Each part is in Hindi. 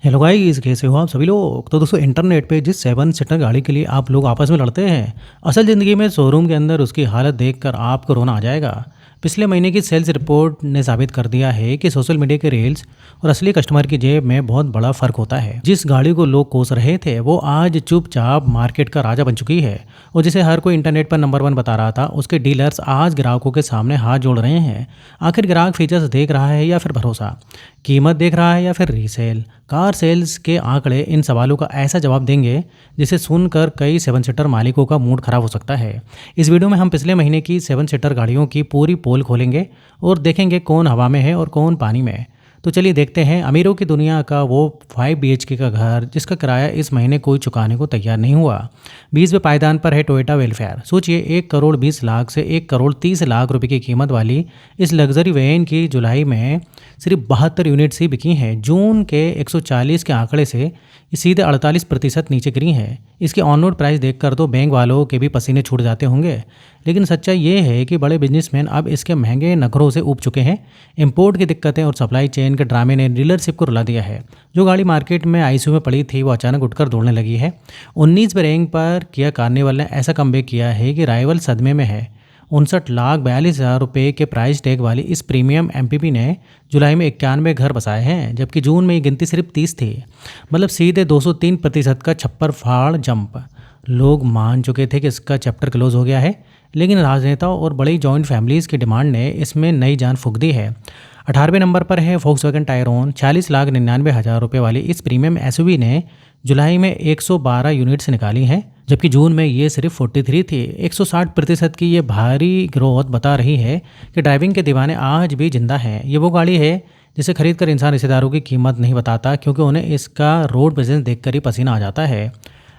हेलो गाइस, कैसे हो आप सभी लोग। तो दोस्तों, इंटरनेट पे जिस 7 सीटर गाड़ी के लिए आप लोग आपस में लड़ते हैं, असल ज़िंदगी में शोरूम के अंदर उसकी हालत देखकर आपको रोना आ जाएगा। पिछले महीने की सेल्स रिपोर्ट ने साबित कर दिया है कि सोशल मीडिया के रील्स और असली कस्टमर की जेब में बहुत बड़ा फ़र्क होता है। जिस गाड़ी को लोग कोस रहे थे, वो आज चुपचाप मार्केट का राजा बन चुकी है। और जिसे हर कोई इंटरनेट पर नंबर 1 बता रहा था, उसके डीलर्स आज ग्राहकों के सामने हाथ जोड़ रहे हैं। आखिर ग्राहक फीचर्स देख रहा है या फिर भरोसा, कीमत देख रहा है या फिर रीसेल। कार सेल्स के आंकड़े इन सवालों का ऐसा जवाब देंगे जिसे सुनकर कई 7 सीटर मालिकों का मूड खराब हो सकता है। इस वीडियो में हम पिछले महीने की 7 सीटर गाड़ियों की पूरी पोल खोलेंगे और देखेंगे कौन हवा में है और कौन पानी में। तो चलिए देखते हैं अमीरों की दुनिया का वो 5 BHK का घर जिसका किराया इस महीने कोई चुकाने को तैयार नहीं हुआ। 20वें पायदान पर है टोयोटा वेलफेयर। सोचिए, 1 करोड़ 20 लाख से 1 करोड़ 30 लाख रुपए की कीमत वाली इस लग्जरी वैन की जुलाई में सिर्फ 72 यूनिट्स ही बिकी हैं। जून के 140 के आंकड़े से ये सीधे 48% नीचे गिरी हैं। इसकी ऑन रोड प्राइस देखकर तो बैंक वालों के भी पसीने छूट जाते होंगे। लेकिन सच्चाई ये है कि बड़े बिजनेसमैन अब इसके महंगे नखरों से ऊब चुके हैं। इंपोर्ट की दिक्कतें और सप्लाई चेन के ड्रामे ने डीलरशिप को रुला दिया है। जो गाड़ी मार्केट में आईसीयू में पड़ी थी, वो अचानक उठकर दौड़ने लगी है। 19वें रैंक पर किया कार्निवल ने ऐसा कमबैक किया है कि राइवल सदमे में है। 59,42,000 रुपये के प्राइस टैग वाली इस प्रीमियम एमपीवी ने जुलाई में 91 घर बसाए हैं, जबकि जून में ये गिनती सिर्फ 30 थी। मतलब सीधे 203% का छप्पर फाड़ जंप। लोग मान चुके थे कि इसका चैप्टर क्लोज हो गया है, लेकिन राजनेताओं और बड़ी जॉइंट फैमिलीज़ की डिमांड ने इसमें नई जान फूंक दी है। 18वें नंबर पर है वोक्सवैगन टायरोन। 40,99,000 रुपये वाली इस प्रीमियम एसयूवी ने जुलाई में 112 यूनिट्स निकाली हैं, जबकि जून में ये सिर्फ 43 थी। 160% की ये भारी ग्रोथ बता रही है कि ड्राइविंग के दीवाने आज भी जिंदा हैं। ये वो गाड़ी है जिसे खरीदकर इंसान रिश्तेदारों की कीमत नहीं बताता, क्योंकि उन्हें इसका रोड प्रेजेंस देखकर ही पसीना आ जाता है।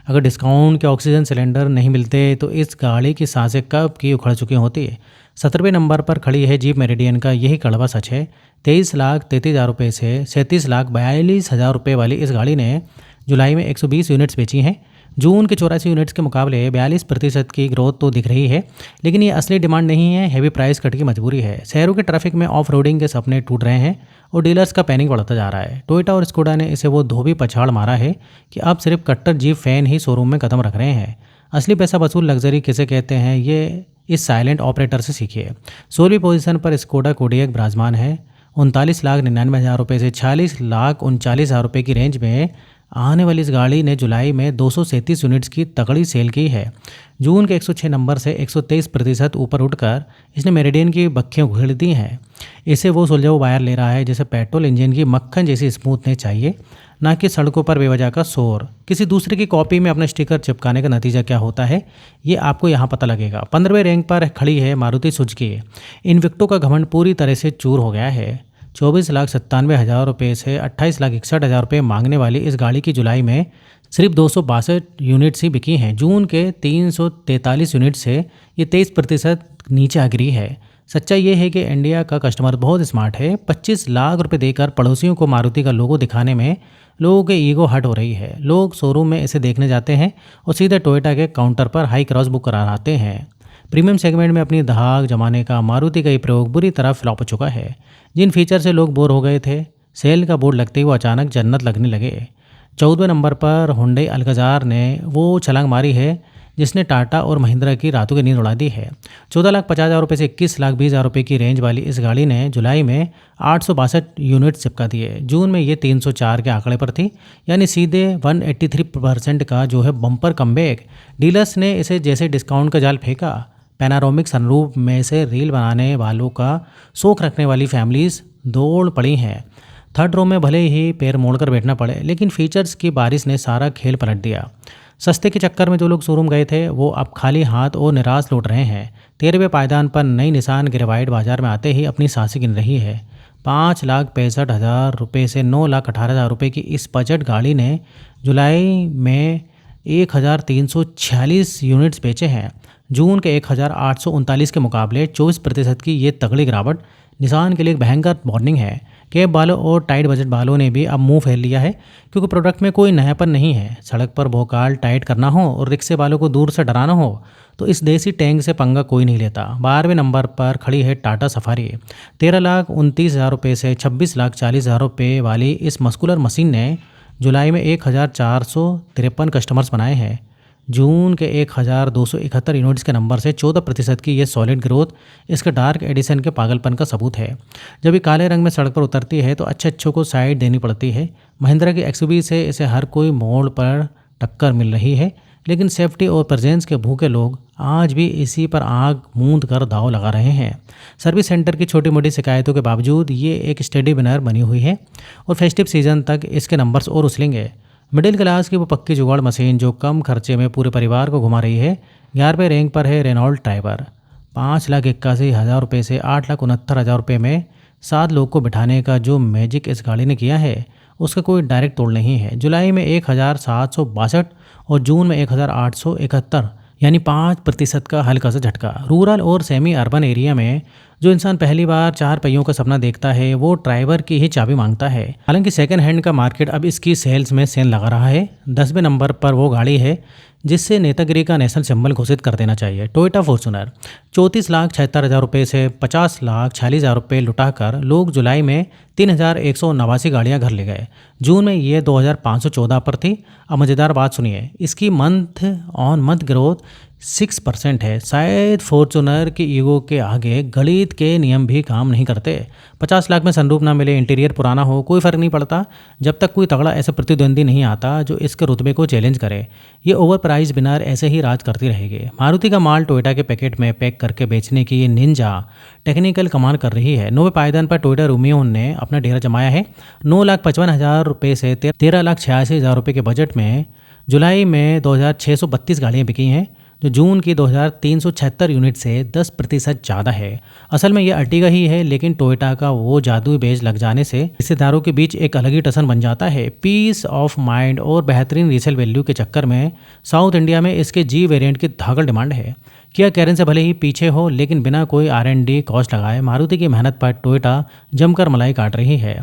अगर डिस्काउंट के ऑक्सीजन सिलेंडर नहीं मिलते तो इस गाड़ी की सांसें कब की उखड़ चुकी होती। 17वें नंबर पर खड़ी है जीप मेरिडियन का यही कड़वा सच है। 23,33,000 रुपये से 37,42,000 रुपये वाली इस गाड़ी ने जुलाई में 120 यूनिट्स बेची हैं। जून के 84 यूनिट्स के मुकाबले 42% की ग्रोथ तो दिख रही है, लेकिन ये असली डिमांड नहीं है, हैवी प्राइस कट की मजबूरी है। शहरों के ट्रैफिक में ऑफ रोडिंग के सपने टूट रहे हैं और डीलर्स का पैनिक बढ़ता जा रहा है। टोयोटा और स्कोडा ने इसे वो धोबी पछाड़ मारा है कि अब सिर्फ कट्टर जीप फैन ही शोरूम में कदम रख रहे हैं। असली पैसा वसूल लग्जरी किसे कहते हैं, ये इस साइलेंट ऑपरेटर से सीखिए। 16वीं पोजीशन पर स्कोडा कोडियक विराजमान है। 39,99,000 रुपये से 40,39,000 रुपये की रेंज में आने वाली इस गाड़ी ने जुलाई में 237 यूनिट्स की तगड़ी सेल की है। जून के 106 नंबर से 123% ऊपर उठकर इसने मेरिडियन की बखियाँ उखेड़ दी हैं। इसे वो सुलझा वायर ले रहा है जैसे पेट्रोल इंजन की मक्खन जैसी स्मूथनेस चाहिए, ना कि सड़कों पर बेवजह का शोर। किसी दूसरे की कॉपी में अपना स्टिकर चिपकाने का नतीजा क्या होता है, ये आपको यहाँ पता लगेगा। 15वें रैंक पर खड़ी है मारुति सुजुकी। इन्विक्टो का घमंड पूरी तरह से चूर हो गया है। 24,97,000 रुपये से 28,61,000 रुपये मांगने वाली इस गाड़ी की जुलाई में सिर्फ 262 यूनिट्स ही बिकी हैं। जून के 343 यूनिट से ये 23% नीचे आ गिरी है। सच्चाई ये है कि इंडिया का कस्टमर बहुत स्मार्ट है। 25 लाख रुपए देकर पड़ोसियों को मारुति का लोगो दिखाने में लोगों के ईगो हर्ट हो रही है। लोग शोरूम में इसे देखने जाते हैं और सीधे टोयोटा के काउंटर पर हाई क्रॉस बुक कराते हैं। प्रीमियम सेगमेंट में अपनी धाक जमाने का मारुति का ये प्रयोग बुरी तरह फ्लॉप हो चुका है। जिन फीचर से लोग बोर हो गए थे, सेल का बोर्ड लगते ही वो अचानक जन्नत लगने लगे। 14वें नंबर पर हुंडई अल्काजार ने वो छलांग मारी है जिसने टाटा और महिंद्रा की रातों की नींद उड़ा दी है। 14,50,000 रुपये से 21,20,000 रुपये की रेंज वाली इस गाड़ी ने जुलाई में 862 यूनिट चिपका दिए। जून में ये 304 के आंकड़े पर थी, यानी सीधे 183% का जो है बम्पर कमबैक। डीलर्स ने इसे जैसे डिस्काउंट का जाल फेंका, पैनारोमिक सनरूफ में से रील बनाने वालों का शौक रखने वाली फैमिलीज दौड़ पड़ी हैं। थर्ड रो में भले ही पैर मोड़कर बैठना पड़े, लेकिन फीचर्स की बारिश ने सारा खेल पलट दिया। सस्ते के चक्कर में जो लोग शोरूम गए थे, वो अब खाली हाथ और निराश लौट रहे हैं। 13वें पायदान पर नई निसान ग्रेवाइड बाजार में आते ही अपनी सांसें गिन रही है। 5,65,000 रुपये से 9,18,000 रुपये की इस बजट गाड़ी ने जुलाई में 1,346 यूनिट्स बेचे हैं। जून के 1,839 के मुकाबले 24% की ये तगड़ी गिरावट निसान के लिए एक भयंकर वार्निंग है। कैब वालों और टाइट बजट वालों ने भी अब मुंह फेर लिया है, क्योंकि प्रोडक्ट में कोई नयापन नहीं है। सड़क पर भोकाल टाइट करना हो और रिक्शे वालों को दूर से डराना हो तो इस देसी टैंक से पंगा कोई नहीं लेता। 12वें नंबर पर खड़ी है टाटा सफारी। 13,29,000 रुपये से 26,40,000 रुपये वाली इस मस्कुलर मशीन ने जुलाई में 1,453 कस्टमर्स बनाए हैं। जून के 1,271 यूनिट्स के नंबर से 14% की ये सॉलिड ग्रोथ इसके डार्क एडिशन के पागलपन का सबूत है। जब ये काले रंग में सड़क पर उतरती है तो अच्छे को साइड देनी पड़ती है। महिंद्रा की एक्सयूवी से इसे हर कोई मोड़ पर टक्कर मिल रही है, लेकिन सेफ्टी और प्रेजेंस के भूखे लोग आज भी इसी पर आग मूंद कर दाव लगा रहे हैं। सर्विस सेंटर की छोटी मोटी शिकायतों के बावजूद ये एक स्टेडी विनर बनी हुई है और फेस्टिव सीजन तक इसके नंबर्स और उछलेंगे। मिडिल क्लास की वो पक्की जुगाड़ मशीन जो कम खर्चे में पूरे परिवार को घुमा रही है। 11वें रैंक पर है रेनॉल्ट ट्राइबर। 5,81,000 रुपये से 8,69,000 रुपये में 7 लोग को बिठाने का जो मैजिक इस गाड़ी ने किया है उसका कोई डायरेक्ट तोड़ नहीं है। जुलाई में 1,762 और जून में 1,871, यानी 5% का हल्का सा झटका। रूरल और सेमी अर्बन एरिया में जो इंसान पहली बार 4 पहियों का सपना देखता है वो ड्राइवर की ही चाबी मांगता है। हालांकि सेकंड हैंड का मार्केट अब इसकी सेल्स में सेल लगा रहा है। 10वें नंबर पर वो गाड़ी है जिससे नेतागिरी का नेशनल सिंबल घोषित कर देना चाहिए, टोयोटा फॉर्च्यूनर। 34,76,000 रुपये से 50,46,000 रुपये लुटाकर लोग जुलाई में 3,189 गाड़ियां घर ले गए। जून में ये 2,514 पर थी। अब मज़ेदार बात सुनिए, इसकी मंथ ऑन मंथ ग्रोथ 6% है। शायद फॉर्च्यूनर की ईगो के आगे गणित के नियम भी काम नहीं करते। 50 लाख में सनरूफ ना मिले, इंटीरियर पुराना हो, कोई फ़र्क नहीं पड़ता जब तक कोई तगड़ा ऐसा प्रतिद्वंदी नहीं आता जो इसके रुतबे को चैलेंज करे। ये ओवर प्राइस बिनार ऐसे ही राज करती रहेगी। मारुति का माल टोयोटा के पैकेट में पैक करके बेचने की ये निंजा टेक्निकल कमाल कर रही है। 9वें पायदान पर टोयोटा रूमियोन ने अपना डेरा जमाया है। 9,55,000 रुपये से 13,86,000 रुपये के बजट में जुलाई में 2,632 गाड़ियाँ बिकी हैं, जो जून की 2,376 यूनिट से 10% ज़्यादा है। असल में यह अर्टिगा ही है, लेकिन टोयोटा का वो जादुई बेज लग जाने से हिस्सेदारों के बीच एक अलग ही टसन बन जाता है। पीस ऑफ माइंड और बेहतरीन रीसेल वैल्यू के चक्कर में साउथ इंडिया में इसके जी वेरिएंट की धाकड़ डिमांड है। किया कैरेन से भले ही पीछे हो, लेकिन बिना कोई R&D कॉस्ट लगाए मारुति की मेहनत पर टोयोटा जमकर मलाई काट रही है।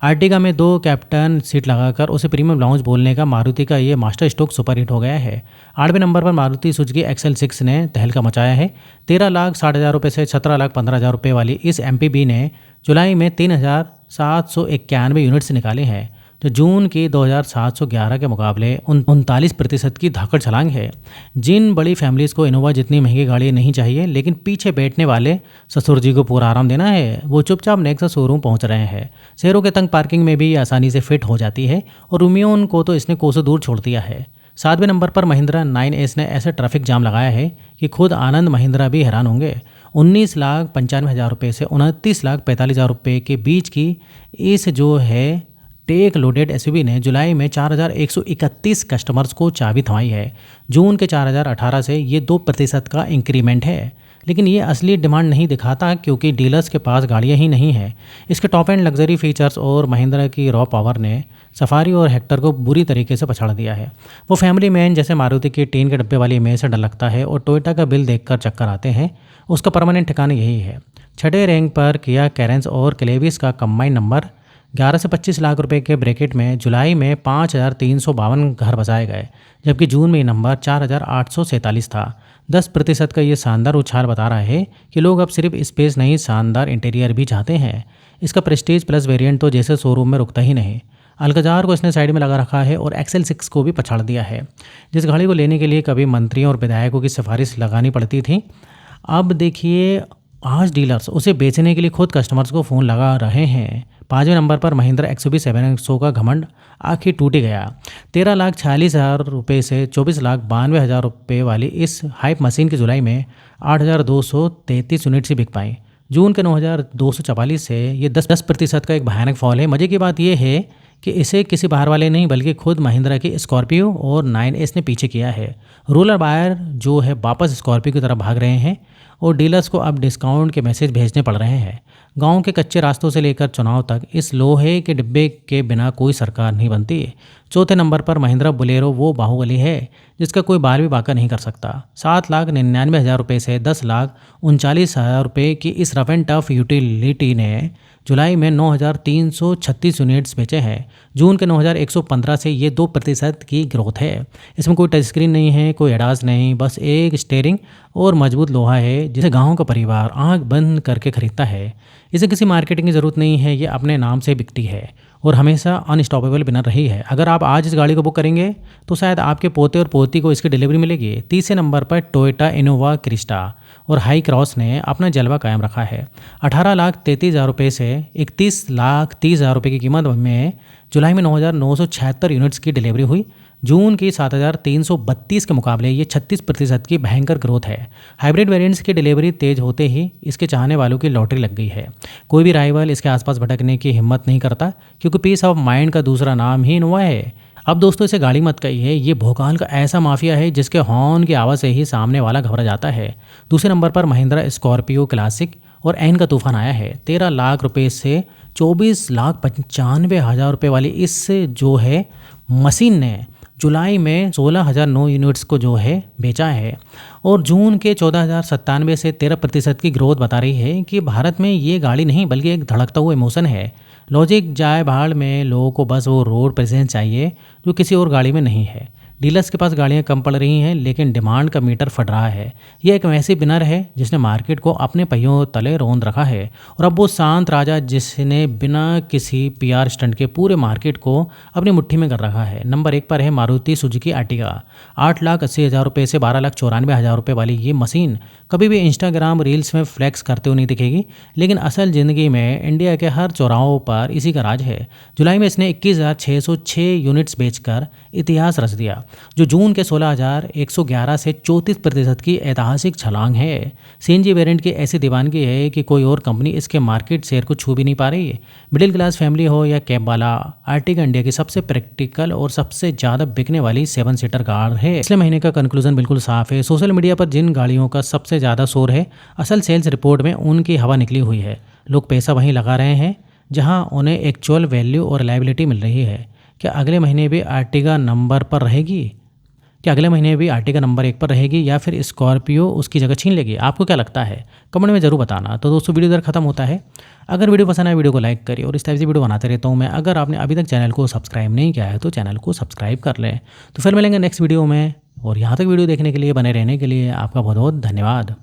आर्टिगा में 2 कैप्टन सीट लगाकर उसे प्रीमियम लाउंज बोलने का मारुति का ये मास्टर स्ट्रोक सुपर हिट हो गया है। 8वें नंबर पर मारुति सुजुकी XL6 ने तहलका मचाया है। 13,60,000 रुपये से 17,15,000 रुपये वाली इस MPV ने जुलाई में 3,791 यूनिट्स निकाले हैं, जो जून की 2,711 के मुकाबले 39% की धाकड़ छलांग है। जिन बड़ी फैमिलीज़ को इनोवा जितनी महंगी गाड़ी नहीं चाहिए, लेकिन पीछे बैठने वाले ससुर जी को पूरा आराम देना है, वो चुपचाप नेक्सा शोरूम पहुंच रहे हैं। शहरों के तंग पार्किंग में भी ये आसानी से फिट हो जाती है और रूमियोन को तो इसने कोसों दूर छोड़ दिया है। 7वें नंबर पर महिंद्रा 9S ने ऐसे ट्रैफिक जाम लगाया है कि खुद आनंद महिंद्रा भी हैरान होंगे। 19,95,000 रुपये से 29,45,000 रुपये के बीच की इस जो है टेक लोडेड एसयूवी ने जुलाई में 4,131 कस्टमर्स को चाबी थमाई है। जून के 4,018 से ये 2% का इंक्रीमेंट है, लेकिन ये असली डिमांड नहीं दिखाता क्योंकि डीलर्स के पास गाड़ियाँ ही नहीं हैं। इसके टॉप एंड लग्जरी फीचर्स और महिंद्रा की रॉ पावर ने सफारी और हेक्टर को बुरी तरीके से पछाड़ दिया है। वो फैमिली मैन जैसे मारुति की टीन के डब्बे वाली इमेज से डर लगता है और टोयोटा का बिल देखकर चक्कर आते हैं, उसका परमानेंट ठिकाना यही है। 6ठे रैंक पर किया कैरेंस और क्लेविस का कंबाइंड नंबर 11 से 25 लाख रुपए के ब्रैकेट में जुलाई में 5,352 घर बसाए गए, जबकि जून में ये नंबर 4,847 था। 10% का ये शानदार उछाल बता रहा है कि लोग अब सिर्फ स्पेस नहीं, शानदार इंटीरियर भी चाहते हैं। इसका प्रेस्टीज प्लस वेरिएंट तो जैसे शोरूम में रुकता ही नहीं। अल्कजार को इसने साइड में लगा रखा है और XL6 को भी पछाड़ दिया है। जिस गाड़ी को लेने के लिए कभी मंत्रियों और विधायकों की सिफारिश लगानी पड़ती थी, अब देखिए आज डीलर्स उसे बेचने के लिए खुद कस्टमर्स को फ़ोन लगा रहे हैं। 5वें नंबर पर महिंद्रा XUV 700 का घमंड आखिर टूट गया। 13,46,000 रुपये से 24,92,000 रुपये वाली इस हाइप मशीन की जुलाई में 8,233 यूनिट से बिक पाई। जून के 9,244 से ये 10% का एक भयानक फॉल है। मज़े की बात यह है कि इसे किसी बाहर वाले नहीं बल्कि खुद महिंद्रा की स्कॉर्पियो और 9S ने पीछे किया है। रूरल बायर जो है वापस स्कॉर्पियो की तरफ भाग रहे हैं और डीलर्स को अब डिस्काउंट के मैसेज भेजने पड़ रहे हैं। गांव के कच्चे रास्तों से लेकर चुनाव तक इस लोहे के डिब्बे के बिना कोई सरकार नहीं बनती। 4थे नंबर पर महिंद्रा बोलेरो वो बाहुबली है जिसका कोई बाल भी बाका नहीं कर सकता। 7,99,000 रुपये से 10,39,000 रुपये की इस रफ एंड टफ यूटिलिटी ने जुलाई में 9,336 यूनिट्स बेचे हैं। जून के 9,115 से ये 2% की ग्रोथ है। इसमें कोई टच स्क्रीन नहीं है, कोई एडास नहीं, बस एक स्टीयरिंग और मजबूत लोहा है जिसे गांव का परिवार आंख बंद करके खरीदता है। इसे किसी मार्केटिंग की ज़रूरत नहीं है, ये अपने नाम से बिकती है और हमेशा अनस्टॉपेबल विनर रही है। अगर आप आज इस गाड़ी को बुक करेंगे तो शायद आपके पोते और पोती को इसकी डिलीवरी मिलेगी। तीसरे नंबर पर टोयोटा इनोवा क्रिस्टा और हाई क्रॉस ने अपना जलवा कायम रखा है। 18,33,000 रुपये से 31,30,000 रुपये की कीमत में जुलाई में 9,976 यूनिट्स की डिलीवरी हुई। जून की 7,332 के मुकाबले ये 36% की भयंकर ग्रोथ है। हाइब्रिड वेरिएंट्स की डिलीवरी तेज होते ही इसके चाहने वालों की लॉटरी लग गई है। कोई भी राइवल इसके आसपास भटकने की हिम्मत नहीं करता, क्योंकि पीस ऑफ माइंड का दूसरा नाम ही इनोवा है। अब दोस्तों इसे गाड़ी मत कहिए, ये भोकाल का ऐसा माफिया है जिसके हॉर्न की आवाज़ से ही सामने वाला घबरा जाता है। दूसरे नंबर पर महिंद्रा स्कॉर्पियो क्लासिक और एन का तूफान आया है। 13 लाख रुपए से 24,95,000 रुपये वाली इस जो है मशीन ने जुलाई में 16,009 यूनिट्स को जो है बेचा है और जून के 14,097 से 13% की ग्रोथ बता रही है कि भारत में ये गाड़ी नहीं बल्कि एक धड़कता हुआ इमोशन है। लॉजिक जाए भाड़ में लोगों को बस वो रोड प्रेजेंस चाहिए जो किसी और गाड़ी में नहीं है। डीलर्स के पास गाड़ियां कम पड़ रही हैं लेकिन डिमांड का मीटर फट रहा है। यह एक वैसी विनर है जिसने मार्केट को अपने पहियों तले रौंद रखा है और अब वो शांत राजा जिसने बिना किसी पीआर स्टंट के पूरे मार्केट को अपनी मुट्ठी में कर रखा है। नंबर 1 पर है मारुति सुजुकी आर्टिगा। 8,80,000 रुपये से 12,94,000 रुपये वाली ये मशीन कभी भी इंस्टाग्राम रील्स में फ्लैक्स करते हुए नहीं दिखेगी, लेकिन असल ज़िंदगी में इंडिया के हर चौराहों पर इसी का राज है। जुलाई में इसने 21,606 यूनिट्स बेचकर इतिहास रच दिया, जो जून के 16,111 से 34% की ऐतिहासिक छलांग है। सीएनजी वेरिएंट की ऐसी दीवानगी है कि कोई और कंपनी इसके मार्केट शेयर को छू भी नहीं पा रही है। मिडिल क्लास फैमिली हो या कैब वाला, आर्टिगा इंडिया की सबसे प्रैक्टिकल और सबसे ज़्यादा बिकने वाली 7 सीटर कार है। पिछले महीने का कंक्लूजन बिल्कुल साफ है। सोशल मीडिया पर जिन गाड़ियों का सबसे ज़्यादा शोर है, असल सेल्स रिपोर्ट में उनकी हवा निकली हुई है। लोग पैसा वहीं लगा रहे हैं जहां उन्हें एक्चुअल वैल्यू और रिलायबिलिटी मिल रही है। क्या अगले महीने भी आर्टिगा नंबर पर रहेगी? क्या अगले महीने भी आर्टिगा नंबर 1 पर रहेगी या फिर स्कॉर्पियो उसकी जगह छीन लेगी? आपको क्या लगता है? कमेंट में जरूर बताना। तो दोस्तों वीडियो इधर खत्म होता है। अगर वीडियो पसंद आए वीडियो को लाइक करिए और इस टाइप से वीडियो बनाते रहता हूँ मैं। अगर आपने अभी तक चैनल को सब्सक्राइब नहीं किया है तो चैनल को सब्सक्राइब कर लें। तो फिर मिलेंगे नेक्स्ट वीडियो में, और यहाँ तक वीडियो देखने के लिए, बने रहने के लिए आपका बहुत बहुत धन्यवाद।